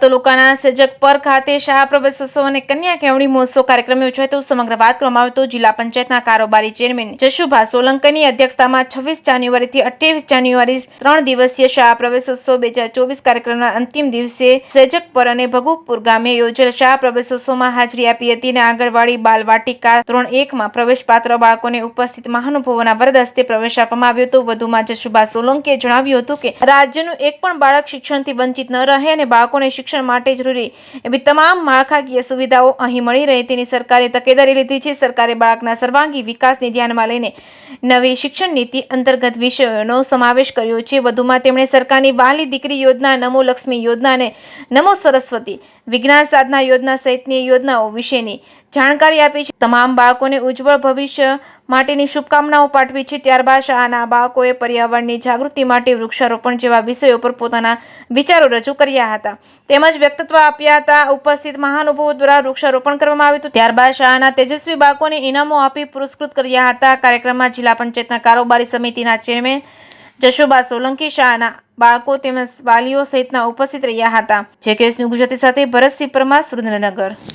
તાલુકાના સેજકપર ખાતે શાળા પ્રવેશોત્સવ અને કન્યા કેળવણી મહોત્સવ કાર્યક્રમ યોજાયો હતો। સમગ્ર વાત કરવામાં આવે તો જિલ્લા પંચાયતના કારોબારી ચેરમેન જશુભા સોલંકીની અધ્યક્ષતામાં 26 જાન્યુઆરીથી 28 જાન્યુઆરી 3 દિવસીય શાળા પ્રવેશોત્સવ 2024 કાર્યક્રમના અંતિમ દિવસે સેજકપર અને ભગુપુર ગામે યોજેલ શાળા પ્રવેશોત્સવમાં હાજરી આપી હતી અને આંગણવાડી બાલવાટિકા ધોરણ 1માં પ્રવેશપાત્ર બાળકોને ઉપસ્થિત મહાનુભાવોના વરદ હસ્તે પ્રવેશ આપવામાં આવ્યો હતો। વધુમાં જશુભા સોલંકીએ જણાવ્યું હતું કે રાજ્યનું એક પણ બાળક શિક્ષણથી વંચિત ન રહે અને બાળકોને શિક્ષણ માટે જરૂરી એવી તમામ માળખાકીય સુવિધાઓ અહીં મળી રહે તેની સરકારે તકેદારી લીધી છે। સરકારે બાળકના સર્વાંગી વિકાસને ધ્યાનમાં લઈને નવી શિક્ષણ નીતિ અંતર્ગત વિષયોનો સમાવેશ કર્યો છે। વધુમાં તેમણે સરકારની વહાલી દીકરી યોજના, નમો લક્ષ્મી યોજના અને નમો સરસ્વતી વિજ્ઞાન સાધના યોજના સહિતની યોજનાઓ વિશેની જાણકારી આપી છે। તમામ બાળકોને ઉજ્જવળ ભવિષ્ય માટેની શુભકામનાઓ પાઠવી છે। ત્યારબાદ શાળાના બાળકોએ પર્યાવરણની જાગૃતિ માટે વૃક્ષારોપણ જેવા વિષયો પર પોતાના વિચારો રજૂ કર્યા હતા તેમજ વ્યક્તિત્વ આપ્યા હતા। ઉપસ્થિત મહાનુભાવો દ્વારા વૃક્ષારોપણ કરવામાં આવ્યું હતું। ત્યારબાદ શાળાના તેજસ્વી બાળકોને ઇનામો આપી પુરસ્કૃત કર્યા હતા। કાર્યક્રમમાં જિલ્લા પંચાયતના કારોબારી સમિતિના ચેરમેન જશુભા સોલંકી, શાળાના બાળકો તેમજ વાલીઓ સહિતના ઉપસ્થિત રહ્યા હતા। જે કેસ ગુજરાતી સાથે ભરતસિંહ પરમાર, સુરેન્દ્રનગર।